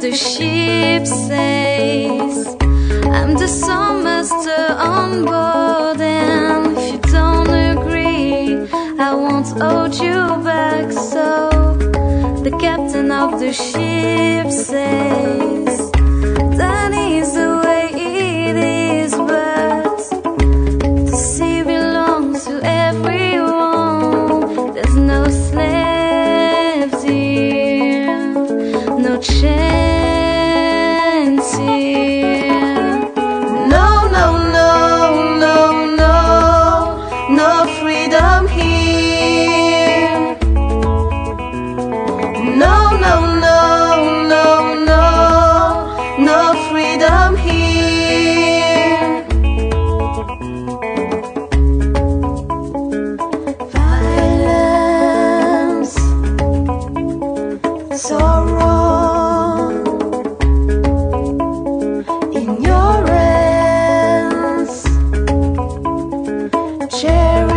the ship says I'm the song master on board, and if you don't agree, I won't hold you back. So the captain of the ship says that is the way it is, but the sea belongs to everyone. There's no slaves here, no chance here. No, no, no, no, no, no freedom here. No, no, no, no, no, no freedom here. Violence, sorrow, ignorance, charity.